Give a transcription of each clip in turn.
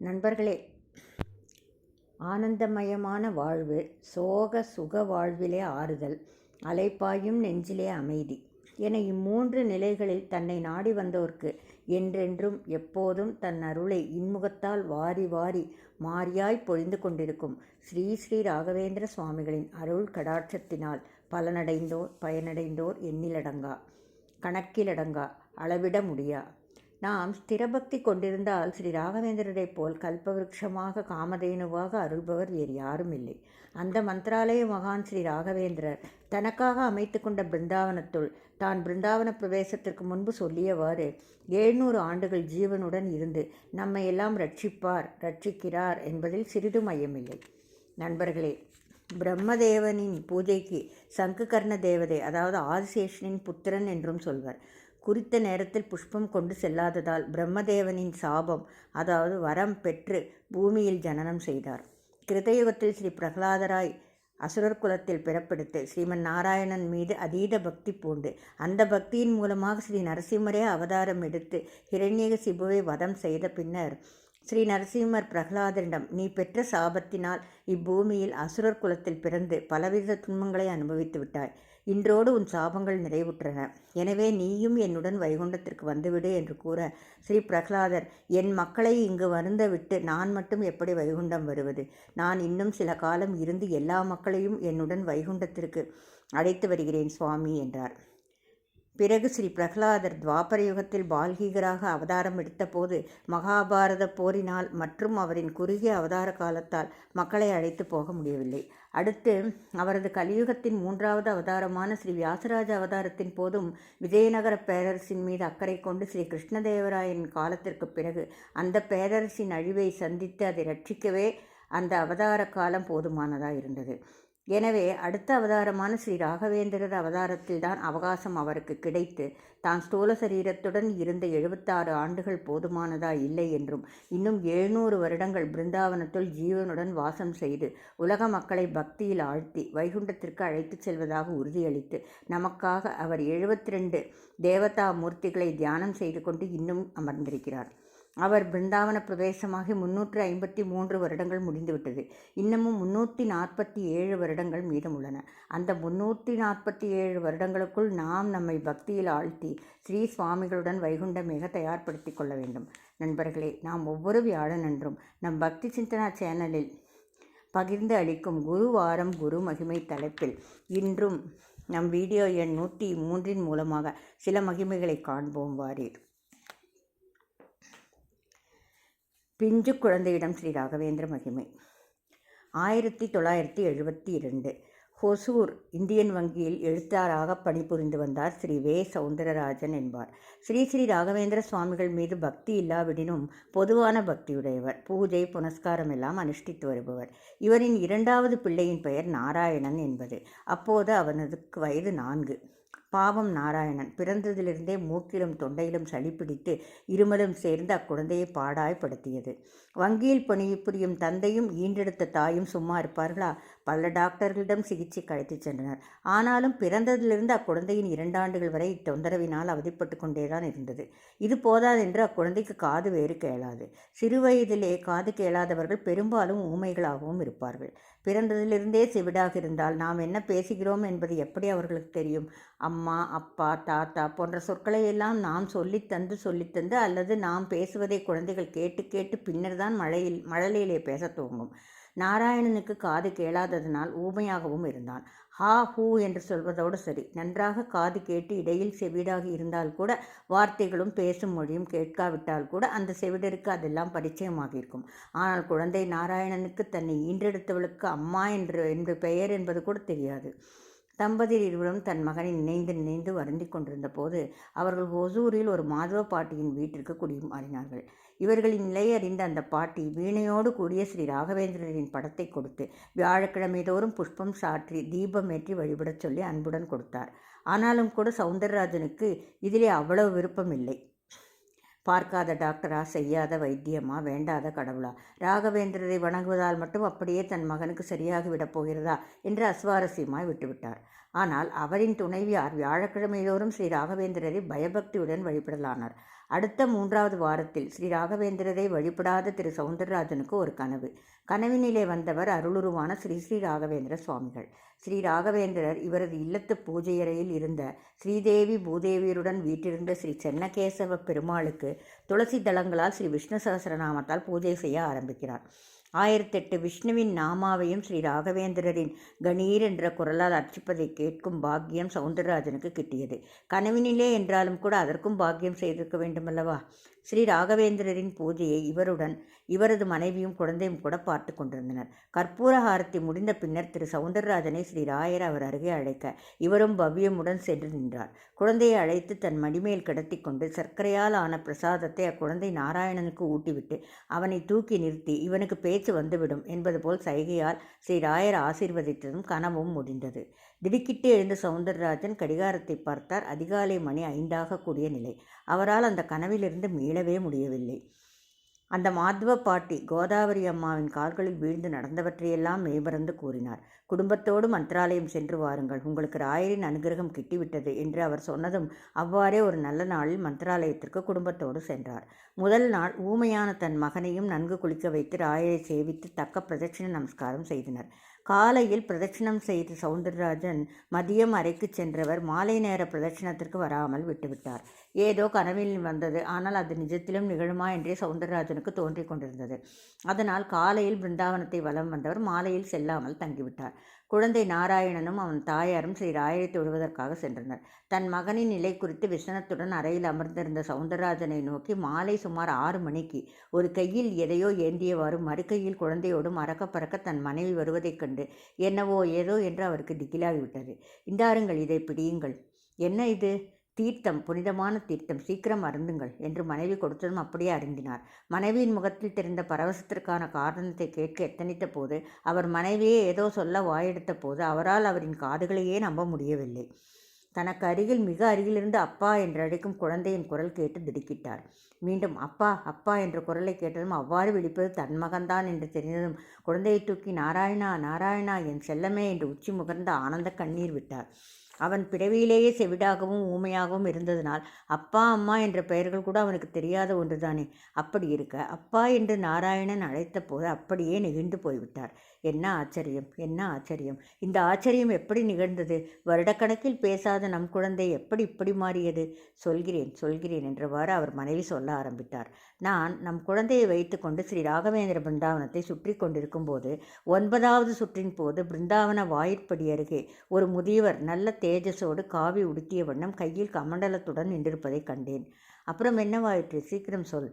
நண்பர்களே, ஆனந்தமயமான வாழ்வு, சோக சுக வாழ்விலே ஆறுதல், அலைபாயும் நெஞ்சிலே அமைதி என இம்மூன்று நிலைகளில் தன்னை நாடி வந்தோர்க்கு என்றென்றும் எப்போதும் தன் அருளை இன்முகத்தால் வாரி வாரி மாரியாய் பொழிந்து கொண்டிருக்கும் ஸ்ரீ ஸ்ரீ ராகவேந்திர சுவாமிகளின் அருள் கடாட்சத்தினால் பலனடைந்தோர் பயனடைந்தோர் எண்ணிலடங்கா, கணக்கிலடங்கா, அளவிட முடியா. நாம் ஸ்திரபக்தி கொண்டிருந்தால் ஸ்ரீ ராகவேந்திரரைப் போல் கல்பவிருட்சமாக காமதேனுவாக அருள்பவர் வேறு யாரும் இல்லை. அந்த மந்திராலய மகான் ஸ்ரீ ராகவேந்திரர் தனக்காக அமைத்து கொண்ட பிருந்தாவனத்துள் தான் பிருந்தாவன பிரவேசத்திற்கு முன்பு சொல்லியவாறு 700 ஆண்டுகள் ஜீவனுடன் இருந்து நம்மை எல்லாம் ரட்சிக்கிறார் என்பதில் சிறிது மையமில்லை. நண்பர்களே, பிரம்மதேவனின் பூஜைக்கு சங்குகர்ண தேவதை, அதாவது ஆதிசேஷனின் புத்திரன் என்றும் சொல்வர். குறித்த நேரத்தில் புஷ்பம் கொண்டு செல்லாததால் பிரம்மதேவனின் சாபம், அதாவது வரம் பெற்று பூமியில் ஜனனம் செய்தார். கிருதயுகத்தில் ஸ்ரீ பிரகலாதராய் அசுரர் குலத்தில் பிறப்பெடுத்து ஸ்ரீமன் நாராயணன் மீது அதீத பக்தி பூண்டு அந்த பக்தியின் மூலமாக ஸ்ரீ நரசிம்மரே அவதாரம் எடுத்து ஹிரண்யகசிபுவை வதம் செய்த பின்னர் ஸ்ரீ நரசிம்மர் பிரகலாதரிடம், நீ பெற்ற சாபத்தினால் இப்பூமியில் அசுரர் குலத்தில் பிறந்து பலவித துன்பங்களை அனுபவித்து விட்டாய். இன்றோடு உன் சாபங்கள் நிறைவுற்றன. எனவே நீயும் என்னுடன் வைகுண்டத்திற்கு வந்துவிடு என்று கூற ஸ்ரீ பிரகலாதர், என் மக்களை இங்கு வருந்த விட்டு நான் மட்டும் எப்படி வைகுண்டம் வருவது? நான் இன்னும் சில காலம் இருந்து எல்லா மக்களையும் என்னுடன் வைகுண்டத்திற்கு அழைத்து வருகிறேன் சுவாமி என்றார். பிறகு ஸ்ரீ பிரகலாதர் துவாபர யுகத்தில் பால்கீகராக அவதாரம் எடுத்தபோது மகாபாரத போரினால் மற்றும் அவரின் குறுகிய அவதார காலத்தால் மக்களை அழைத்து போக முடியவில்லை. அடுத்து அவரது கலியுகத்தின் 3வது அவதாரமான ஸ்ரீ வியாசராஜ அவதாரத்தின் போதும் விஜயநகர பேரரசின் மீது அக்கறை கொண்டு ஸ்ரீ கிருஷ்ணதேவராயன் காலத்திற்கு பிறகு அந்த பேரரசின் அழிவை சந்தித்து அதை ரட்சிக்கவே அந்த அவதார காலம் போதுமானதாக இருந்தது. எனவே அடுத்த அவதாரமான ஸ்ரீ ராகவேந்திரர் அவதாரத்தில்தான் அவகாசம் அவருக்கு கிடைத்து தான் ஸ்தூல சரீரத்துடன் இருந்த 76 ஆண்டுகள் போதுமானதா இல்லை என்றும் இன்னும் 700 வருடங்கள் பிருந்தாவனத்துள் ஜீவனுடன் வாசம் செய்து உலக மக்களை பக்தியில் ஆழ்த்தி வைகுண்டத்திற்கு அழைத்துச் செல்வதாக உறுதியளித்து நமக்காக அவர் 72 தேவதா மூர்த்திகளை தியானம் செய்து கொண்டு இன்னும் அமர்ந்திருக்கிறார். அவர் பிருந்தாவன பிரவேசமாகி 353 வருடங்கள் முடிந்துவிட்டது. இன்னமும் 347 வருடங்கள் மீதமுள்ளன. அந்த 347 வருடங்களுக்குள் நாம் நம்மை பக்தியில் ஆழ்த்தி ஸ்ரீ சுவாமிகளுடன் வைகுண்டமேக தயார்படுத்தி கொள்ள வேண்டும். நண்பர்களே, நாம் ஒவ்வொரு வியாழனன்றும் நம் பக்தி சிந்தனா சேனலில் பகிர்ந்து அளிக்கும் குரு வாரம் குரு மகிமை தலைப்பில் இன்றும் நம் வீடியோ எண் 103 மூலமாக சில மகிமைகளை காண்போம் வாரீர். பிஞ்சு குழந்தையிடம் ஸ்ரீ ராகவேந்திர மகிமை. 1972 ஹொசூர் இந்தியன் வங்கியில் எழுத்தாளராக பணிபுரிந்து வந்தார் ஸ்ரீ வே. சவுந்தரராஜன் என்பார். ஸ்ரீ ஸ்ரீ ராகவேந்திர சுவாமிகள் மீது பக்தி இல்லாவிடினும் பொதுவான பக்தியுடையவர். பூஜை புனஸ்காரம் எல்லாம் அனுஷ்டித்து வருபவர். இவரின் 2வது பிள்ளையின் பெயர் நாராயணன் என்பது. அப்போது அவனதுக்கு வயது 4. பாவம் நாராயணன் பிறந்ததிலிருந்தே மூக்கிலும் தொண்டையிலும் சளி பிடித்து இருமலும் சேர்ந்து அக்குழந்தையை பாடாய்படுத்தியது. வங்கியில் பணிபுரியும் தந்தையும் ஈன்றெடுத்த தாயும் சும்மா இருப்பார்களா? பல டாக்டர்களிடம் சிகிச்சைக்கு அழைத்துச் சென்றனர். ஆனாலும் பிறந்ததிலிருந்து அக்குழந்தையின் 2 ஆண்டுகள் வரை இத்தொந்தரவினால் அவதிப்பட்டு கொண்டேதான் இருந்தது. இது போதாதென்று அக்குழந்தைக்கு காது வேறு கேளாது. சிறுவயதிலே காது கேளாதவர்கள் பெரும்பாலும் ஊமைகளாகவும் இருப்பார்கள். பிறந்ததிலிருந்தே செவிடாக இருந்தால் நாம் என்ன பேசுகிறோம் என்பது எப்படி அவர்களுக்கு தெரியும்? அம்மா, அப்பா, தாத்தா போன்ற சொற்களை எல்லாம் நாம் சொல்லித்தந்து அல்லது நாம் பேசுவதை குழந்தைகள் கேட்டு கேட்டு பின்னர் தான் மழலையிலே பேச துவங்கும். நாராயணனுக்கு காது கேளாததனால் ஊமையாகவும் இருந்தான். ஹா ஹூ என்று சொல்வதோடு சரி, நன்றாக காது கேட்டு இடையில் செவிடாக இருந்தால் கூட வார்த்தைகளும் பேசும் மொழியும் கேட்காவிட்டால் கூட அந்த செவிடருக்கு அதெல்லாம் பரிச்சயமாக இருக்கும். ஆனால் குழந்தை நாராயணனுக்கு தன்னை ஈன்றெடுத்தவளுக்கு அம்மா என்று பெயர் என்பது கூட தெரியாது. தம்பதியர் இருவரும் தன் மகனை நினைந்து வருந்தி கொண்டிருந்த போது அவர்கள் ஒசூரில் ஒரு மாதவ பாட்டியின் வீட்டிற்கு குடிமாறினார்கள். இவர்களின் நிலை அறிந்த அந்த பாட்டி வீணையோடு கூடிய ஸ்ரீ ராகவேந்திரரின் படத்தை கொடுத்து வியாழக்கிழமை தோறும் புஷ்பம் சாற்றி தீபம் ஏற்றி வழிபடச் சொல்லி அன்புடன் கொடுத்தார். ஆனாலும் கூட சவுந்தரராஜனுக்கு இதிலே அவ்வளவு விருப்பம் இல்லை. பார்க்காத டாக்டரா, செய்யாத வைத்தியமா, வேண்டாத கடவுளா, ராகவேந்திரரை வணங்குவதால் மட்டும் அப்படியே தன் மகனுக்கு சரியாகிவிடப் போகிறதா என்று அஸ்வாரஸ்யமாய் விட்டுவிட்டார். ஆனால் அவரின் துணைவியார் வியாழக்கிழமைதோறும் ஸ்ரீ ராகவேந்திரரை பயபக்தியுடன் வழிபடலானார். அடுத்த 3வது வாரத்தில் ஸ்ரீ ராகவேந்திரரை வழிபடாத திரு சௌந்தரராஜனுக்கு ஒரு கனவு. கனவினிலே வந்தவர் அருளுருவான ஸ்ரீ ஸ்ரீ ராகவேந்திர சுவாமிகள். ஸ்ரீ ராகவேந்திரர் இவரது இல்லத்து பூஜையறையில் இருந்த ஸ்ரீதேவி பூதேவியருடன் வீற்றிருந்த ஸ்ரீ சென்னகேசவ பெருமாளுக்கு துளசி தளங்களால் ஸ்ரீ விஷ்ணு சகஸ்ரநாமத்தால் பூஜை செய்ய ஆரம்பிக்கிறார். 1008 விஷ்ணுவின் நாமாவையும் ஸ்ரீ ராகவேந்திரரின் கணீர் என்ற குரலால் அர்ச்சிப்பதை கேட்கும் பாக்கியம் சௌந்தரராஜனுக்கு கிட்டியது. கனவினிலே என்றாலும் கூட அதற்கும் பாக்கியம் செய்திருக்க வேண்டுமல்லவா? ஸ்ரீ ராகவேந்திரரின் பூஜையை இவரது மனைவியும் குழந்தையும் கூட பார்த்து கொண்டிருந்தனர். கற்பூர ஹாரத்தி முடிந்த பின்னர் திரு சௌந்தரராஜனை ஸ்ரீ ராயர் அவர் அருகே அழைக்க இவரும் பவ்யமுடன் சென்று நின்றார். குழந்தையை அழைத்து தன் மடிமேல் கிடத்தி கொண்டு சர்க்கரையால் ஆன பிரசாதத்தை அக்குழந்தை நாராயணனுக்கு ஊட்டிவிட்டு அவனை தூக்கி நிறுத்தி இவனுக்கு பேச்சு வந்துவிடும் என்பது போல் சைகையால் ஸ்ரீ ராயர் ஆசீர்வதித்ததும் கனவும் முடிந்தது. திடுக்கிட்டு எழுந்த சௌந்தரராஜன் கடிகாரத்தை பார்த்தார். அதிகாலை மணி 5 கூடிய நிலை. அவரால் அந்த கனவிலிருந்து மீளவே முடியவில்லை. அந்த மாத்வ பாட்டி கோதாவரி அம்மாவின் கால்களில் வீழ்ந்து நடந்தவற்றையெல்லாம் மெய்மறந்து கூறினார். குடும்பத்தோடு மந்திராலயம் சென்று வாருங்கள், உங்களுக்கு ராயரின் அனுகிரகம் கிட்டிவிட்டது என்று அவர் சொன்னதும் அவ்வாறே ஒரு நல்ல நாளில் மந்திராலயத்திற்கு குடும்பத்தோடு சென்றார். முதல் நாள் ஊமையான தன் மகனையும் நன்கு குளிக்க வைத்து ராயரை சேவித்து தக்க பிரதட்சிண நமஸ்காரம் செய்தனர். காலையில் பிரதட்சிணம் செய்த சௌந்தரராஜன் மதியம் அறைக்கு சென்றவர் மாலை நேர பிரதட்சிணத்திற்கு வராமல் விட்டுவிட்டார். ஏதோ கனவில் வந்தது, ஆனால் அது நிஜத்திலும் நிகழுமா என்றே சௌந்தரராஜனுக்கு தோன்றிக் கொண்டிருந்தது. அதனால் காலையில் பிருந்தாவனத்தை வலம் வந்தவர் மாலையில் செல்லாமல் தங்கிவிட்டார். குழந்தை நாராயணனும் அவன் தாயாரும் ஸ்ரீ ராயரை தொழுவதற்காக சென்றனர். தன் மகனின் நிலை குறித்து விசனத்துடன் அறையில் அமர்ந்திருந்த சௌந்தரராஜனை நோக்கி மாலை சுமார் 6 மணிக்கு ஒரு கையில் எதையோ ஏந்தியவாறு மறுகையில் குழந்தையோடும் அறக்க பறக்க தன் மனைவி வருவதைக் கண்டு என்னவோ ஏதோ என்று அவருக்கு திகிலாகிவிட்டது. இந்தாருங்கள், இதை பிடியுங்கள். என்ன இது? தீர்த்தம், புனிதமான தீர்த்தம், சீக்கிரம் அருந்துங்கள் என்று மனைவி கொடுத்ததும் அப்படியே அருந்தினார். மனைவியின் முகத்தில் தெரிந்த பரவசத்திற்கான காரணத்தை கேட்க எத்தனித்த போது, அவர் மனைவியே ஏதோ சொல்ல வாயெடுத்த போது அவரால் அவரின் காதுகளையே நம்ப முடியவில்லை. தனக்கு அருகில் மிக அருகிலிருந்து அப்பா என்று அழைக்கும் குழந்தையின் குரல் கேட்டு திடுக்கிட்டார். மீண்டும் அப்பா அப்பா என்ற குரலை கேட்டதும் அவ்வாறு விழிப்பது தன் மகன்தான் என்று தெரிந்ததும் குழந்தையை தூக்கி நாராயணா நாராயணா என் செல்லமே என்று உச்சி முகர்ந்த ஆனந்த கண்ணீர் விட்டார். அவன் பிறவியிலேயே செவிடாகவும் ஊமையாகவும் இருந்ததனால் அப்பா அம்மா என்ற பெயர்கள் கூட அவனுக்கு தெரியாத ஒன்றுதானே. அப்படி இருக்க அப்பா என்று நாராயணன் அழைத்த போது அப்படியே நெகிழ்ந்து போய்விட்டார். என்ன ஆச்சரியம், என்ன ஆச்சரியம்! இந்த ஆச்சரியம் எப்படி நிகழ்ந்தது? வருடக்கணக்கில் பேசாத நம் குழந்தை எப்படி இப்படி மாறியது? சொல்கிறேன் சொல்கிறேன் என்றவாறு அவர் மனைவி சொல்ல ஆரம்பித்தார். நான் நம் குழந்தையை வைத்துக்கொண்டு ஸ்ரீ ராகவேந்திர பிருந்தாவனத்தை சுற்றி கொண்டிருக்கும் போது 9வது சுற்றின் போது பிருந்தாவன வாயிற்படி அருகே ஒரு முதியவர் நல்ல தேஜஸோடு காவி உடுத்திய வண்ணம் கையில் கமண்டலத்துடன் நின்றிருப்பதை கண்டேன். அப்புறம் என்னவாயிற்று? சீக்கிரம் சொல்.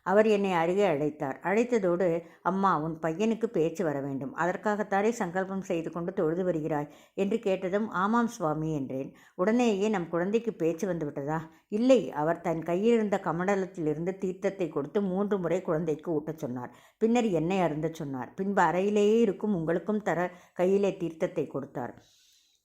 அவர் என்னை அருகே அழைத்தார். அழைத்ததோடு, அம்மா, உன் பையனுக்கு பேச்சு வர வேண்டும், அதற்காகத்தானே சங்கல்பம் செய்து கொண்டு தொழுது வருகிறாய் என்று கேட்டதும் ஆமாம் சுவாமி என்றேன். உடனேயே நம் குழந்தைக்கு பேச்சு வந்து விட்டதா? இல்லை, அவர் தன் கையில் இருந்த கமண்டலத்திலிருந்து தீர்த்தத்தை கொடுத்து 3 முறை குழந்தைக்கு ஊட்டச் சொன்னார். பின்னர் எண்ணெய் அருந்தச் சொன்னார். பின்பு அறையிலேயே இருக்கும் உங்களுக்கும் தர கையிலே தீர்த்தத்தை கொடுத்தார்.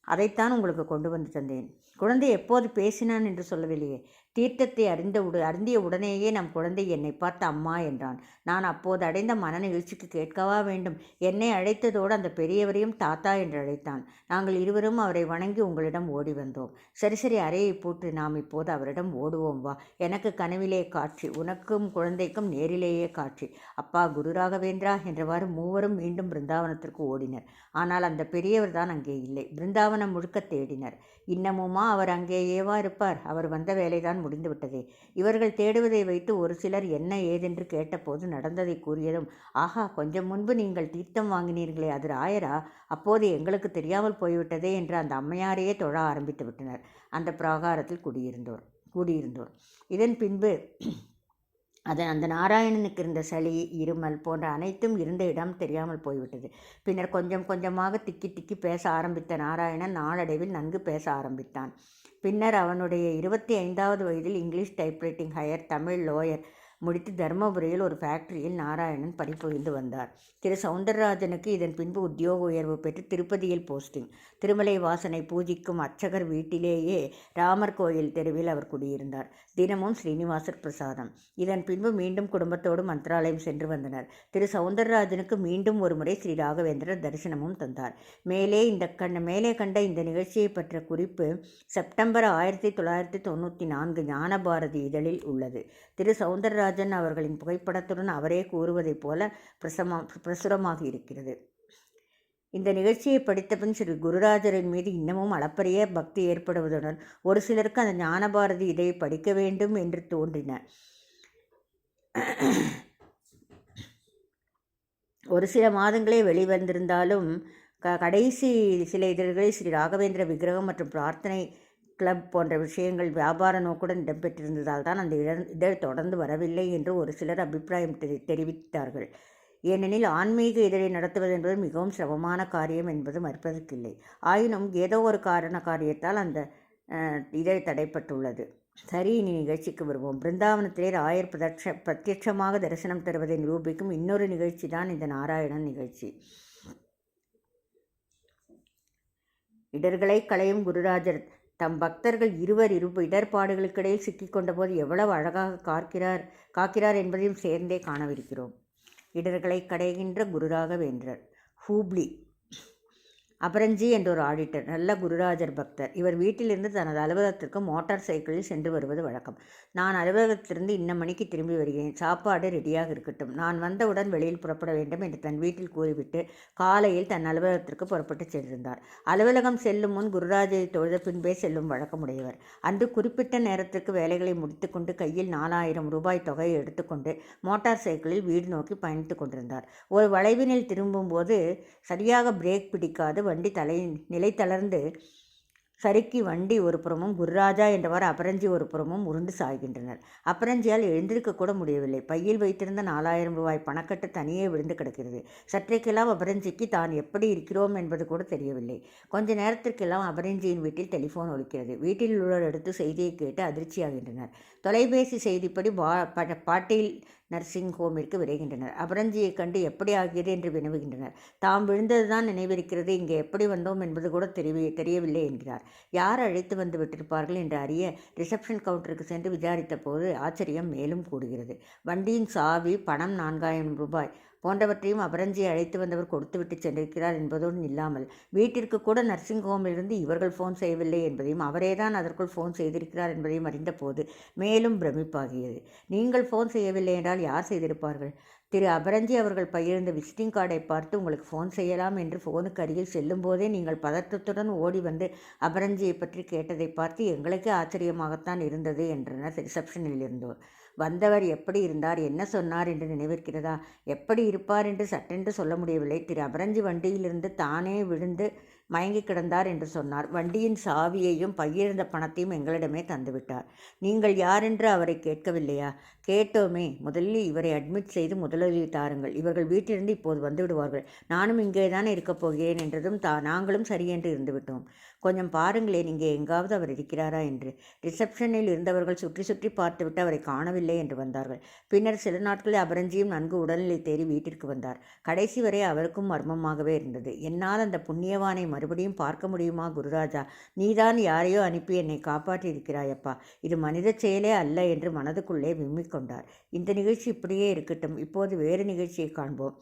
அதைத்தான் உங்களுக்கு கொண்டு வந்து தந்தேன். குழந்தை எப்போது பேசினான் என்று சொல்லவில்லையே. தீர்த்தத்தை அருந்திய உடனேயே நம் குழந்தை என்னை பார்த்து அம்மா என்றான். நான் அப்போது அடைந்த மனநிகழ்ச்சிக்கு கேட்கவா வேண்டும்? என்னை அழைத்ததோடு அந்த பெரியவரையும் தாத்தா என்று அழைத்தான். நாங்கள் இருவரும் அவரை வணங்கி உங்களிடம் ஓடி வந்தோம். சரி சரி, அறையை பூட்டு, நாம் இப்போது அவரிடம் ஓடுவோம் வா. எனக்கு கனவிலே காட்சி, உனக்கும் குழந்தைக்கும் நேரிலேயே காட்சி. அப்பா குரு ராகவேந்திரா என்றவாறு மூவரும் மீண்டும் பிருந்தாவனத்திற்கு ஓடினர். ஆனால் அந்த பெரியவர் தான் அங்கே இல்லை. பிருந்தாவனம் முழுக்க தேடினர். இன்னமுமா அவர் அங்கேயேவா இருப்பார்? அவர் வந்த வேலைதான் முடிந்துவிட்டதே. இவர்கள் தேடுவதை வைத்து ஒரு சிலர் என்ன ஏதென்று கேட்டபோது நடந்ததை கூறியதும், ஆஹா, கொஞ்சம் முன்பு நீங்கள் தீர்த்தம் வாங்கினீர்களே, அது ராயரா? அப்போது எங்களுக்கு தெரியாமல் போய்விட்டதே என்று அந்த அம்மையாரையே தொழ ஆரம்பித்து விட்டனர். அந்த பிராகாரத்தில் கூடியிருந்தோர். இதன் பின்பு அந்த நாராயணனுக்கு இருந்த சளி, இருமல் போன்ற அனைத்தும் இருந்த இடம் தெரியாமல் போய்விட்டது. பின்னர் கொஞ்சம் கொஞ்சமாக திக்கி திக்கி பேச ஆரம்பித்த நாராயணன் நாளடைவில் நன்கு பேச ஆரம்பித்தான். பின்னர் அவனுடைய 25வது வயதில் English typewriting higher, Tamil lower முடித்து தர்மபுரியில் ஒரு ஃபேக்டரியில் நாராயணன் பணிபுரிந்து வந்தார். திரு சௌந்தரராஜனுக்கு இதன் பின்பு உத்தியோக உயர்வு பெற்று திருப்பதியில் போஸ்டிங். திருமலை வாசனை பூஜிக்கும் அர்ச்சகர் வீட்டிலேயே ராமர் கோயில் தெருவில் அவர் குடியிருந்தார். தினமும் ஸ்ரீனிவாசர் பிரசாதம். இதன் பின்பு மீண்டும் குடும்பத்தோடு மந்திராலயம் சென்று வந்தனர். திரு சௌந்தரராஜனுக்கு மீண்டும் ஒருமுறை ஸ்ரீ ராகவேந்திரர் தரிசனமும் தந்தார். மேலே கண்ட இந்த நிகழ்ச்சியை பற்றிய குறிப்பு செப்டம்பர் 1994 ஞானபாரதி இதழில் உள்ளது. திரு சௌந்தரராஜன் அவர்களின் புகைப்படத்துடன் அவரே கூறுவதைப் போல பிரசுரமாகி இருக்கிறது. இந்த நிகழ்ச்சியை படித்தபின் ஸ்ரீ குருராஜரின் மீது இன்னமும் அளப்பரிய பக்தி ஏற்படுவதுடன் ஒரு சிலருக்கு அந்த ஞானபாரதி இதை படிக்க வேண்டும் என்று தோன்றின. ஒரு சில மாதங்களே வெளிவந்திருந்தாலும் கடைசி சில இதழ்களில் ஸ்ரீ ராகவேந்திர விக்கிரகம் மற்றும் பிரார்த்தனை கிளப் போன்ற விஷயங்கள் வியாபார நோக்குடன் இடம்பெற்றிருந்ததால் தான் அந்த இதழ் தொடர்ந்து வரவில்லை என்று ஒரு சிலர் அபிப்பிராயம் தெரிவித்தார்கள். ஏனெனில் ஆன்மீக இதழை நடத்துவது என்பது மிகவும் சிரமமான காரியம் என்பது மறுப்பதற்கில்லை. ஆயினும் ஏதோ ஒரு காரியத்தால் அந்த இதழ் தடைப்பட்டுள்ளது. சரி, இனி நிகழ்ச்சிக்கு வருவோம். பிருந்தாவனத்திலே ராயர் பிரத்யட்சமாக தரிசனம் தருவதை நிரூபிக்கும் இன்னொரு நிகழ்ச்சி தான் இந்த நாராயணன் நிகழ்ச்சி. இடர்களை களையும் குருராஜர் தம் பக்தர்கள் இருவர் இடர்பாடுகளுக்கிடையில் சிக்கிக்கொண்ட போது எவ்வளவு அழகாக காக்கிறார் என்பதையும் சேர்ந்தே காணவிருக்கிறோம். இடர்களை கடைகின்ற குருராகவேந்திரர். ஹூப்ளி. அபரஞ்சி என்ற ஒரு ஆடிட்டர், நல்ல குருராஜர் பக்தர். இவர் வீட்டிலிருந்து தனது அலுவலகத்திற்கு மோட்டார் சைக்கிளில் சென்று வருவது வழக்கம். நான் அலுவலகத்திலிருந்து இன்ன மணிக்கு திரும்பி வருகிறேன், சாப்பாடு ரெடியாக இருக்கட்டும், நான் வந்தவுடன் வெளியில் புறப்பட வேண்டும் என்று தன் வீட்டில் கூறிவிட்டு காலையில் தன் அலுவலகத்திற்கு புறப்பட்டு சென்றிருந்தார். அலுவலகம் செல்லும் முன் குருராஜரை தொழுத பின்பே செல்லும் வழக்கமுடையவர். அன்று குறிப்பிட்ட நேரத்திற்கு வேலைகளை முடித்துக்கொண்டு கையில் 4000 ரூபாய் தொகையை எடுத்துக்கொண்டு மோட்டார் சைக்கிளில் வீடு நோக்கி பயணித்து கொண்டிருந்தார். ஒரு வளைவினில் திரும்பும்போது சரியாக பிரேக் பிடிக்காது வண்டி நிலை தளர்ந்து சறுக்கி வண்டி ஒரு புறமும் குருராஜா என்றவாறு அபரஞ்சி ஒரு புறமும் உருண்டு சாய்கின்றனர். அபரஞ்சியால் எழுந்திருக்க கூட முடியவில்லை. பையில் வைத்திருந்த 4000 ரூபாய் பணக்கட்டு தனியே விழுந்து கிடக்கிறது. சற்றைக்கெல்லாம் அபரஞ்சிக்கு தான் எப்படி இருக்கிறோம் என்பது கூட தெரியவில்லை. கொஞ்ச நேரத்திற்கெல்லாம் அபரஞ்சியின் வீட்டில் டெலிஃபோன் ஒலிக்கிறது. வீட்டில் உள்ளவர் எடுத்து செய்தியை கேட்டு அதிர்ச்சியாகின்றனர். தொலைபேசி செய்திப்படி பாட்டீல் நர்சிங் ஹோமிற்கு விரைகின்றனர். அபரஞ்சியை கண்டு எப்படி ஆகியது என்று வினவுகின்றனர். தாம் விழுந்ததுதான் நினைவிருக்கிறது, இங்கே எப்படி வந்தோம் என்பது கூட தெரியவில்லை என்கிறார். யார் அழைத்து வந்து விட்டிருப்பார்கள் என்று அறிய ரிசப்ஷன் கவுண்டருக்கு சென்று விசாரித்த போது ஆச்சரியம் மேலும் கூடுகிறது. வண்டியின் சாவி, பணம் 4000 ரூபாய் போன்றவற்றையும் அபரஞ்சியை அழைத்து வந்தவர் கொடுத்துவிட்டு சென்றிருக்கிறார் என்பதோடு இல்லாமல் வீட்டிற்கு கூட நர்சிங் ஹோமிலிருந்து இவர்கள் ஃபோன் செய்யவில்லை என்பதையும் அவரேதான் அதற்குள் ஃபோன் செய்திருக்கிறார் என்பதையும் அறிந்த போது மேலும் பிரமிப்பாகியது. நீங்கள் ஃபோன் செய்யவில்லை என்றால் யார் செய்திருப்பார்கள்? திரு அபரஞ்சி அவர்கள் பகிர்ந்த விசிட்டிங் கார்டை பார்த்து உங்களுக்கு ஃபோன் செய்யலாம் என்று ஃபோனுக்கு அருகில் செல்லும் போதே நீங்கள் பதற்றத்துடன் ஓடி வந்து அபரஞ்சியை பற்றி கேட்டதை பார்த்து எங்களுக்கே ஆச்சரியமாகத்தான் இருந்தது என்றனர் ரிசப்ஷனில் இருந்தோர். வந்தவர் எப்படி இருந்தார், என்ன சொன்னார் என்று நினைவிருக்கிறதா? எப்படி இருப்பார் என்று சட்டென்று சொல்ல முடியவில்லை. திரு அபரஞ்சி வண்டியிலிருந்து தானே விழுந்து மயங்கி கிடந்தார் என்று சொன்னார். வண்டியின் சாவியையும் பையிருந்த பணத்தையும் எங்களிடமே தந்துவிட்டார். நீங்கள் யாரென்று அவரை கேட்கவில்லையா? கேட்டோமே. முதலில் இவரை அட்மிட் செய்து முதலுதவி தாருங்கள், இவர்கள் வீட்டிலிருந்து இப்போது வந்து விடுவார்கள், நானும் இங்கே தானே இருக்கப் போகிறேன் என்றதும் நாங்களும் சரியென்று இருந்துவிட்டோம். கொஞ்சம் பாருங்களேன், இங்கே எங்காவது அவர் இருக்கிறாரா என்று. ரிசப்ஷனில் இருந்தவர்கள் சுற்றி சுற்றி பார்த்துவிட்டு அவரை காணவில்லை என்று வந்தார்கள். பின்னர் சில நாட்களில் அபரஞ்சியும் நன்கு உடல்நிலை தேறி வீட்டிற்கு வந்தார். கடைசி வரை அவருக்கும் மர்மமாகவே இருந்தது. என்னால் அந்த புண்ணியவானை மறுபடியும் பார்க்க முடியுமா குருராஜா? நீதான் யாரையோ அனுப்பி என்னை காப்பாற்றியிருக்கிறாயப்பா, இது மனித செயலே அல்ல என்று மனதுக்குள்ளே விம்மிக்கொண்டார். இந்த நிகழ்ச்சி இப்படியே இருக்கட்டும். இப்போது வேறு நிகழ்ச்சியை காண்போம்.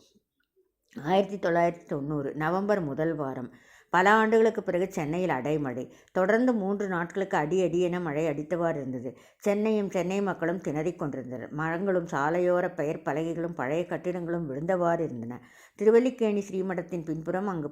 1990 நவம்பர் முதல் வாரம். பல ஆண்டுகளுக்கு பிறகு சென்னையில் அடைமழை. தொடர்ந்து 3 நாட்களுக்கு அடி என மழை அடித்தவாறு இருந்தது. சென்னையும் சென்னை மக்களும் திணறிக் கொண்டிருந்தனர். மரங்களும் சாலையோர பெயர் பலகைகளும் பழைய கட்டிடங்களும் விழுந்தவாறு இருந்தன. திருவல்லிக்கேணி ஸ்ரீமடத்தின் பின்புறம் அங்கு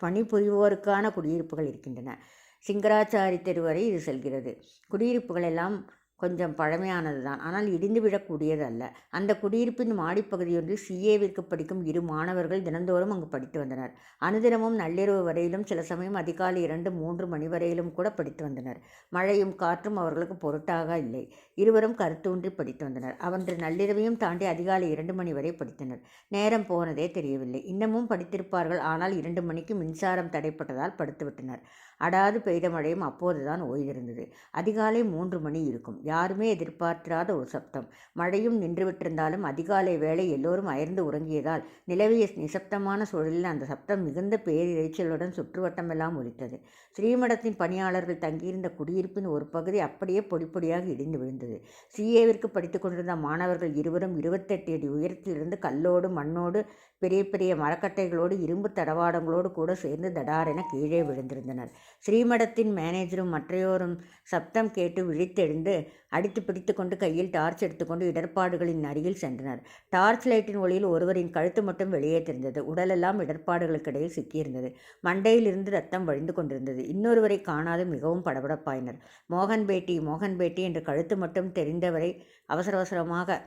பணிபுரிவோருக்கான குடியிருப்புகள் இருக்கின்றன. சிங்கராச்சாரி தெரு வரை இது செல்கிறது. குடியிருப்புகள் எல்லாம் கொஞ்சம் பழமையானது தான், ஆனால் இடிந்து விடக்கூடியது அல்ல. அந்த குடியிருப்பின் மாடிப்பகுதியொன்றில் CAவிற்கு படிக்கும் 2 மாணவர்கள் தினந்தோறும் அங்கு படித்து வந்தனர். அனுதினமும் நள்ளிரவு வரையிலும், சில சமயம் அதிகாலை 2-3 மணி வரையிலும் கூட படித்து வந்தனர். மழையும் காற்றும் அவர்களுக்கு பொருட்டாக இல்லை. இருவரும் கருத்தூன்றி படித்து வந்தனர். அவன்று நள்ளிரவையும் தாண்டி அதிகாலை 2 மணி வரை படித்தனர். நேரம் போனதே தெரியவில்லை. இன்னமும் படித்திருப்பார்கள். ஆனால் 2 மணிக்கு மின்சாரம் தடைப்பட்டதால் படுத்துவிட்டனர். அடாது பெய்த மழையும் அப்போதுதான் ஓய்ந்திருந்தது. அதிகாலை 3 மணி இருக்கும். யாருமே எதிர்பார்த்திராத ஒரு சப்தம். மழையும் நின்றுவிட்டிருந்தாலும் அதிகாலை வேளை எல்லோரும் அயர்ந்து உறங்கியதால் நிலவிய நிசப்தமான சூழலில் அந்த சப்தம் மிகுந்த பேரிரைச்சலுடன் சுற்றுவட்டமெல்லாம் ஒலித்தது. ஸ்ரீமடத்தின் பணியாளர்கள் தங்கியிருந்த குடியிருப்பின் ஒரு பகுதி அப்படியே பொடி பொடியாக இடிந்து விழுந்தது. CAவிற்கு படித்துக் கொண்டிருந்த மாணவர்கள் இருவரும் 28 அடி உயரத்திலிருந்து கல்லோடு மண்ணோடு பெரிய பெரிய மரக்கட்டைகளோடு இரும்பு தடவாடங்களோடு கூட சேர்ந்து தடாரென கீழே விழுந்திருந்தனர். ஸ்ரீமடத்தின் மேனேஜரும் மற்றையோரும் சப்தம் கேட்டு விழித்தெழுந்து அடித்து பிடித்து கொண்டு கையில் டார்ச் எடுத்துக்கொண்டு இடர்பாடுகளின் அருகில் சென்றனர். டார்ச் லைட்டின் ஒளியில் ஒருவரின் கழுத்து மட்டும் வெளியே தெரிந்தது. உடலெல்லாம் இடர்பாடுகளுக்கிடையில் சிக்கியிருந்தது. மண்டையிலிருந்து ரத்தம் வழிந்து கொண்டிருந்தது. இன்னொருவரை காணாது மிகவும் படபடப்பாயினர். மோகன் பேட்டி என்று கழுத்து மட்டும் தெரிந்தவரை அவசர அவசரமாக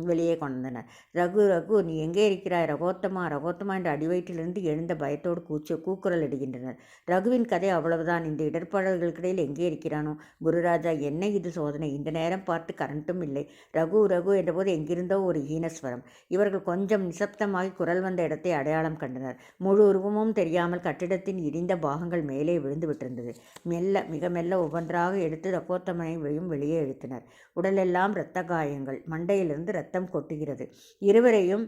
வெளியே கொண்டனர். ரகு நீ எங்கே இருக்கிறாய்? ரகோத்தமா என்று அடிவயிற்றிலிருந்து எழுந்த பயத்தோடு கூக்குரல் இடுகின்றனர். ரகுவின் கதை அவ்வளவுதான். இந்த இடர்பாடுகளுக்கிடையில் எங்கே இருக்கிறானோ? குருராஜா, என்ன இது சோதனை? இந்த நேரம் பார்த்து கரண்ட்டும் இல்லை. ரகு என்றபோது எங்கிருந்தோ ஒரு ஈனஸ்வரம். இவர்கள் கொஞ்சம் நிசப்தமாகி குரல் வந்த இடத்தை அடையாளம் கண்டனர். முழு உருவமும் தெரியாமல் கட்டிடத்தின் இடிந்த பாகங்கள் மேலே விழுந்து விட்டிருந்தது. மிக மெல்ல ஒவ்வொன்றாக எடுத்து ரகோத்தமனையும் வெளியே இழுத்தனர். உடலெல்லாம் இரத்த காயங்கள். மண்டையிலிருந்து ரத்தம் கொட்டுகிறது. இருவரையும்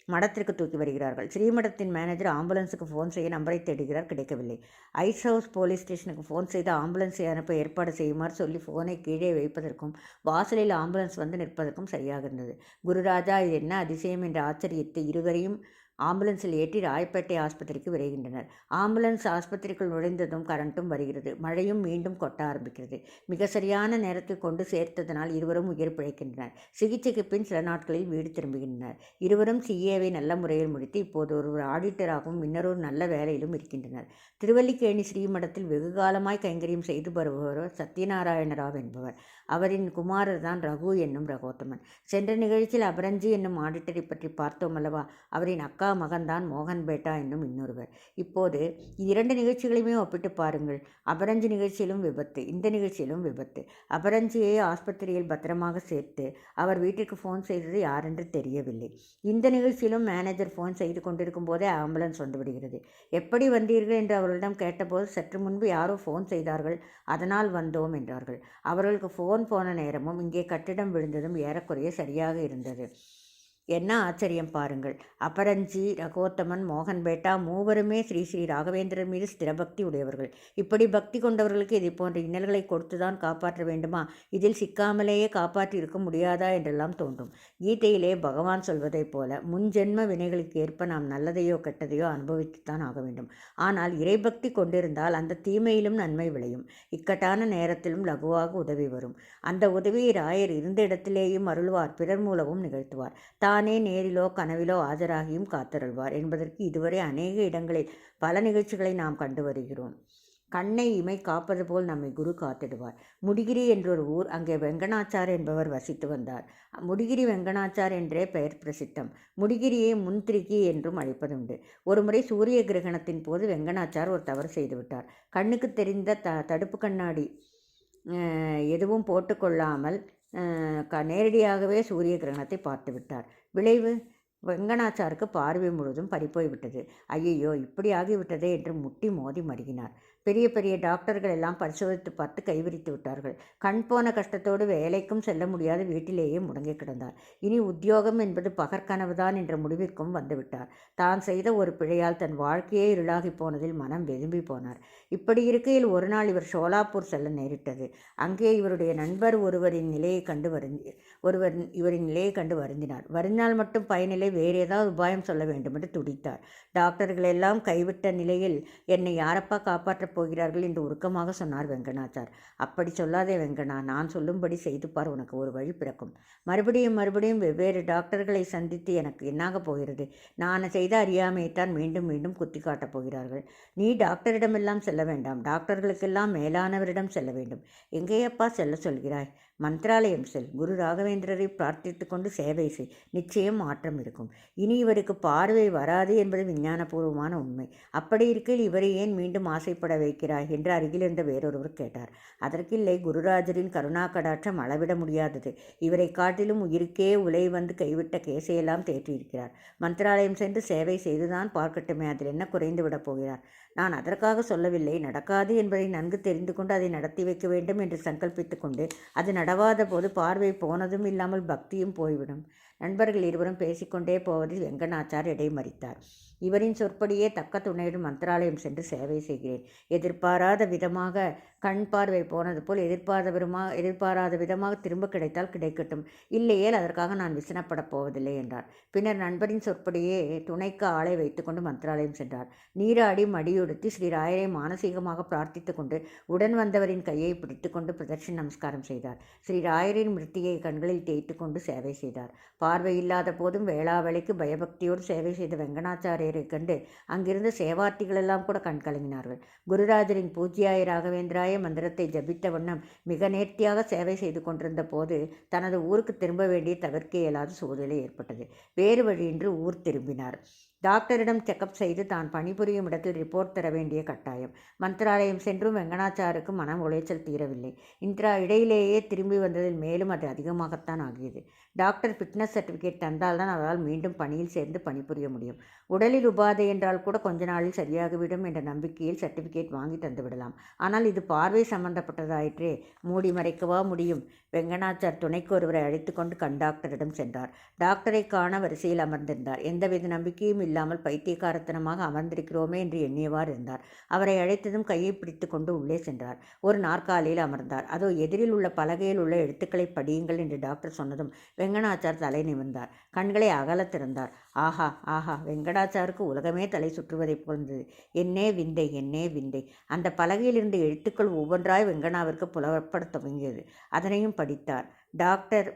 மடத்திற்கு தூக்கி வருகிறார்கள். ஸ்ரீமடத்தின் மேனேஜர் ஆம்புலன்ஸுக்கு ஃபோன் செய்ய நம்பரை தேடுகிறார். கிடைக்கவில்லை. ஐஸ் ஹவுஸ் போலீஸ் ஸ்டேஷனுக்கு ஃபோன் செய்து ஆம்புலன்ஸை அனுப்ப ஏற்பாடு செய்யுமாறு சொல்லி ஃபோனை கீழே வைப்பதற்கும் வாசலில் ஆம்புலன்ஸ் வந்து நிற்பதற்கும் சரியாக இருந்தது. குருராஜா, இது என்ன அதிசயம் என்று ஆச்சரியத்தை இருவரையும் ஆம்புலன்ஸில் ஏற்றி ராயப்பேட்டை ஆஸ்பத்திரிக்கு விரைகின்றனர். ஆம்புலன்ஸ் ஆஸ்பத்திரிக்குள் நுழைந்ததும் கரண்ட்டும் வருகிறது. மழையும் மீண்டும் கொட்ட ஆரம்பிக்கிறது. மிக சரியான நேரத்தில் கொண்டு சேர்த்ததனால் இருவரும் உயிர் பிழைக்கின்றனர். சிகிச்சைக்கு பின் சில நாட்களில் வீடு திரும்புகின்றனர். இருவரும் CAவை நல்ல முறையில் முடித்து இப்போது ஒரு ஆடிட்டராகவும் இன்னொரு நல்ல வேலையிலும் இருக்கின்றனர். திருவல்லிக்கேணி ஸ்ரீமடத்தில் வெகுகாலமாய் கைங்கரியம் செய்து வருபவர் சத்யநாராயண ராவ் என்பவர். அவரின் குமாரர் தான் ரகு என்னும் ரகோத்தமன். சென்ற நிகழ்ச்சியில் அபரஞ்சி என்னும் ஆடிட்டரை பற்றி பார்த்தோம் அல்லவா? அவரின் அக்கா மகன்தான் மோகன் பேட்டா என்னும் இன்னொருவர். இப்போது 2 நிகழ்ச்சிகளையுமே ஒப்பிட்டு பாருங்கள். அபரஞ்சி நிகழ்ச்சியிலும் விபத்து, இந்த நிகழ்ச்சியிலும் விபத்து. அபரஞ்சியை ஆஸ்பத்திரியில் பத்திரமாக சேர்த்து அவர் வீட்டிற்கு ஃபோன் செய்தது யாரென்று தெரியவில்லை. இந்த நிகழ்ச்சியிலும் மேனேஜர் ஃபோன் செய்து கொண்டிருக்கும் போதே ஆம்புலன்ஸ் வந்துவிடுகிறது. எப்படி வந்தீர்கள் என்று அவர்களிடம் கேட்டபோது சற்று முன்பு யாரோ ஃபோன் செய்தார்கள், அதனால் வந்தோம் என்றார்கள். அவர்களுக்கு ஃபோன் போன நேரமும் இங்கே கட்டிடம் விழுந்ததும் ஏறக்குறைய சரியாக இருந்தது. என்ன ஆச்சரியம் பாருங்கள். அபரஞ்சி, ரகோத்தமன், மோகன் பேட்டா மூவருமே ஸ்ரீ ராகவேந்திரன் மீது ஸ்திரபக்தி உடையவர்கள். இப்படி பக்தி கொண்டவர்களுக்கு இதை போன்ற இன்னல்களை கொடுத்துதான் காப்பாற்ற வேண்டுமா? இதில் சிக்காமலேயே காப்பாற்றி இருக்க முடியாதா என்றெல்லாம் தோன்றும். கீதையிலே பகவான் சொல்வதைப் போல முன்ஜென்ம வினைகளுக்கு ஏற்ப நாம் நல்லதையோ கெட்டதையோ அனுபவித்துத்தான் ஆக வேண்டும். ஆனால் இறைபக்தி கொண்டிருந்தால் அந்த தீமையிலும் நன்மை விளையும். இக்கட்டான நேரத்திலும் லகுவாக உதவி வரும். அந்த உதவியை ராயர் இருந்த இடத்திலேயும் அருள்வார், பிறர் மூலமும் நிகழ்த்துவார். தானே நேரிலோ கனவிலோ ஆஜராகியும் காத்தருள்வார் என்பதற்கு இதுவரை அநேக இடங்களில் பல நிகழ்ச்சிகளை நாம் கண்டு வருகிறோம். கண்ணை இமை காப்பது போல் நம்மை குரு காத்திடுவார். முடிகிரி என்றொரு ஊர். அங்கே வெங்கடாச்சார் என்பவர் வசித்து வந்தார். முடிகிரி வெங்கடாச்சார் என்றே பெயர் பிரசித்தம். முடிகிரியை முன்திரிகி என்றும் அழைப்பதுண்டு. ஒருமுறை சூரிய கிரகணத்தின் போது வெங்கடாச்சார் ஒரு தவறு செய்துவிட்டார். கண்ணுக்கு தெரிந்த தடுப்பு கண்ணாடி எதுவும் போட்டுக்கொள்ளாமல் நேரடியாகவே சூரிய கிரகணத்தை பார்த்து விட்டார். விளைவு வெங்கடாச்சாருக்கு பார்வை முழுதும் பறிப்போய்விட்டது. ஐயையோ, இப்படி ஆகிவிட்டதே என்று முட்டி மோதி மருகினார். பெரிய பெரிய டாக்டர்கள் எல்லாம் பரிசோதித்து பார்த்து கைவிரித்து விட்டார்கள். கண் போன கஷ்டத்தோடு வேலைக்கும் செல்ல முடியாது வீட்டிலேயே முடங்கி கிடந்தார். இனி உத்தியோகம் என்பது பகற்கனவுதான் என்ற முடிவிற்கும் வந்துவிட்டார். தான் செய்த ஒரு பிழையால் தன் வாழ்க்கையே இருளாகி போனதில் மனம் வெதும்பி போனார். இப்படி இருக்கையில் ஒரு நாள் இவர் ஷோலாப்பூர் செல்ல நேரிட்டது. அங்கே இவருடைய நண்பர் இவரின் நிலையை கண்டு வருந்தினார். வருந்தினால் மட்டும் பயனில்லை, வேறு ஏதாவது உபாயம் சொல்ல வேண்டும் என்று துடித்தார். டாக்டர்கள் எல்லாம் கைவிட்ட நிலையில் என்னை யாரப்பா காப்பாற்றப் போகிறார்கள் என்று உருக்கமாக சொன்னார் வெங்கடாச்சார். அப்படி சொல்லாதே வெங்கடா, நான் சொல்லும்படி செய்து பார், உனக்கு ஒரு வழி பிறக்கும். மறுபடியும் வெவ்வேறு டாக்டர்களை சந்தித்து எனக்கு என்னாகப் போகிறது? நான் செய்த அறியாமையைத்தான் மீண்டும் மீண்டும் குத்தி காட்டப் போகிறார்கள். நீ டாக்டரிடமெல்லாம் செல்ல வேண்டாம், டாக்டர்களுக்கெல்லாம் மேலானவரிடம் செல்ல வேண்டும். எங்கேயப்பா செல்ல சொல்கிறாய்? மந்திராலயம் செல். குரு ராகவேந்திரரை பிரார்த்தித்து கொண்டு சேவை செய். நிச்சயம் மாற்றம் இருக்கும். இனி இவருக்கு பார்வை வராது என்பது விஞ்ஞானபூர்வமான உண்மை. அப்படி இருக்கையில் இவரை ஏன் மீண்டும் ஆசைப்பட வைக்கிறாய் என்று அருகில் இருந்த வேறொருவர் கேட்டார். அதற்கில்லை, குருராஜரின் கருணா கடாட்சம் அளவிட முடியாதது. இவரை காட்டிலும் உயிருக்கே உலை வந்து கைவிட்ட கேசையெல்லாம் தேற்றியிருக்கிறார். மந்திராலயம் சென்று சேவை செய்துதான் பார்க்கட்டுமே, அதில் என்ன குறைந்து விடப் போகிறார்? நான் அதற்காக சொல்லவில்லை. நடக்காது என்பதை நன்கு தெரிந்து கொண்டு அதை நடத்தி வைக்க வேண்டும் என்று சங்கல்பித்து கொண்டு அது நடவாத போது பார்வை போனதும் இல்லாமல் பக்தியும் போய்விடும். நண்பர்கள் இருவரும் பேசிக்கொண்டே போவதில் வெங்கடாச்சார் இடைமறித்தார். இவரின் சொற்படியே தக்க துணையுடன் மந்திராலயம் சென்று சேவை செய்கிறேன். எதிர்பாராத விதமாக கண் பார்வை போனது போல் எதிர்பாராத விதமாக திரும்ப கிடைத்தால் கிடைக்கட்டும், இல்லையேல் அதற்காக நான் விசனப்படப் போவதில்லை என்றார். பின்னர் நண்பரின் சொற்படியே துணைக்கு ஆளை வைத்துக்கொண்டு மந்திராலயம் சென்றார். நீராடி மடியுடுத்தி ஸ்ரீராயரை மானசீகமாக பிரார்த்தித்து கொண்டு உடன் வந்தவரின் கையை பிடித்து கொண்டு பிரதட்சிண நமஸ்காரம் செய்தார். ஸ்ரீராயரின் மிருத்தியை கண்களில் தேய்த்து கொண்டு சேவை செய்தார். பார்வை இல்லாத போதும் வேளாவேளைக்கு பயபக்தியோடு சேவை செய்த வெங்கடாச்சாரியரை கண்டு அங்கிருந்த சேவார்த்திகளெல்லாம் கூட கண் கலங்கினார்கள். குருராஜரின் பூஜ்யாய ராகவேந்திராய மந்திரத்தை ஜபித்த வண்ணம் மிக நேர்த்தியாக சேவை செய்து கொண்டிருந்த போது தனது ஊருக்கு திரும்ப வேண்டிய தவிர்க்க இயலாத சூழ்நிலை ஏற்பட்டது. வேறு வழியின்றி ஊர் திரும்பினார். டாக்டரிடம் செக்கப் செய்து தான் பணிபுரியும் இடத்தில் ரிப்போர்ட் தர வேண்டிய கட்டாயம். மந்திராலயம் சென்றும் வெங்கடாச்சாருக்கு மனம் உளைச்சல் தீரவில்லை. இடையிலேயே திரும்பி வந்ததில் மேலும் அது அதிகமாகத்தான் ஆகியது. டாக்டர் ஃபிட்னஸ் சர்டிஃபிகேட் தந்தால்தான் அவரால் மீண்டும் பணியில் சேர்ந்து பணிபுரிய முடியும். உடலில் உபாதை என்றால் கூட கொஞ்ச நாளில் சரியாகிவிடும் என்ற நம்பிக்கையில் சர்டிஃபிகேட் வாங்கி தந்துவிடலாம். ஆனால் இது பார்வை சம்பந்தப்பட்டதாயிற்றே, மூடி மறைக்கவா முடியும்? வெங்கடாச்சார் துணைக்கு ஒருவரை அழைத்து கொண்டு கண்டாக்டரிடம் சென்றார். டாக்டரை காண வரிசையில் அமர்ந்திருந்தார். எந்தவித நம்பிக்கையும் இல்லாமல் பைத்தியக்காரத்தனமாக அமர்ந்திருக்கிறோமே என்று எண்ணியவாறு இருந்தார். அவரை அழைத்ததும் கையை பிடித்து கொண்டு உள்ளே சென்றார். ஒரு நாற்காலியில் அமர்ந்தார். அதோ எதிரில் உள்ள பலகையில் உள்ள எழுத்துக்களை படியுங்கள் என்று டாக்டர் சொன்னதும் வெங்கடாச்சார் தலை நிமிர்ந்தார். கண்களை அகல திறந்தார். ஆஹா ஆஹா, வெங்கடாச்சாருக்கு உலகமே தலை சுற்றுவதைப் போன்றது. என்னே விந்தை, என்னே விந்தை! அந்த பலகையில் இருந்த எழுத்துக்கள் ஒவ்வொன்றாய் வெங்கடாவிற்கு புலப்படத் துவங்கியது. அதனையும் படித்தார். டாக்டர்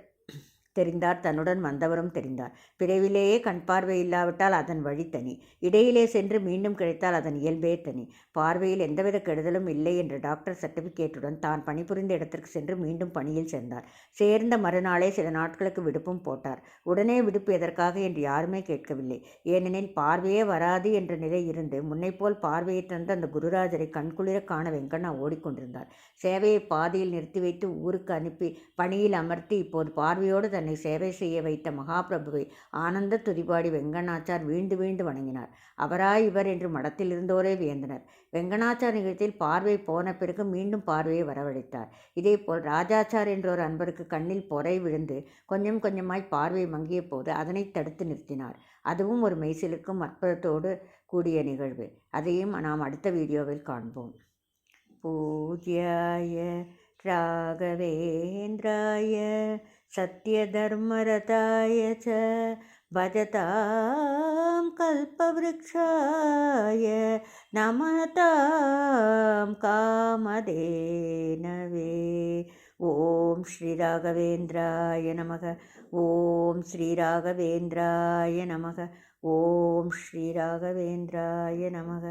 தெரிந்தார், தன்னுடன் வந்தவரும் தெரிந்தார். பிறவிலேயே கண் பார்வை இல்லாவிட்டால் அதன் வழி தனி, இடையிலே சென்று மீண்டும் கிடைத்தால் அதன் இயல்பே தனி. பார்வையில் எந்தவித கெடுதலும் இல்லை என்ற டாக்டர் சர்டிஃபிகேட்டுடன் தான் பணிபுரிந்த இடத்திற்கு சென்று மீண்டும் பணியில் சேர்ந்தார். சேர்ந்த மறுநாளே சில நாட்களுக்கு விடுப்பும் போட்டார். உடனே விடுப்பு எதற்காக என்று யாருமே கேட்கவில்லை. ஏனெனில் பார்வையே வராது என்ற நிலை இருந்து முன்னைப்போல் பார்வையை தந்து அந்த குருராஜரை கண்குளிர காண வெங்கண்ணா ஓடிக்கொண்டிருந்தார். சேவையை பாதியில் நிறுத்தி வைத்து ஊருக்கு அனுப்பி பணியில் அமர்த்தி இப்போது பார்வையோடு தன்னை சேவை செய்ய வைத்த மகாபிரபுவை ஆனந்த துதிபாடி வெங்கண்ணாச்சார் வீழ்ந்து வீழ்ந்து வணங்கினார். அவராய் இவர் என்று மடத்தில் இருந்தோரே வியந்தனர். வெங்கண்ணாச்சார் நிகழ்ச்சியில் பார்வை போன பிறகு மீண்டும் பார்வையை வரவழைத்தார். இதேபோல் ராஜாச்சார் என்ற ஒரு அன்பருக்கு கண்ணில் பொறை விழுந்து கொஞ்சம் கொஞ்சமாய் பார்வை மங்கிய போது அதனை தடுத்து நிறுத்தினார். அதுவும் ஒரு மெய்சிலுக்கும் அற்புதத்தோடு கூடிய நிகழ்வு. அதையும் நாம் அடுத்த வீடியோவில் காண்போம். பூஜ்யாய ராகவேந்திராய சத்யதர்மரதாய ச பஜதாம் கல்பவ்ருக்ஷாய நமதாம் காமதேனவே. ஓம் ஸ்ரீ ராகவேந்திராய நமக. ஓம் ஸ்ரீ ராகவேந்திராய நமக. ஓம் ஸ்ரீ ராகவேந்திராய நமக.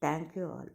Thank you all.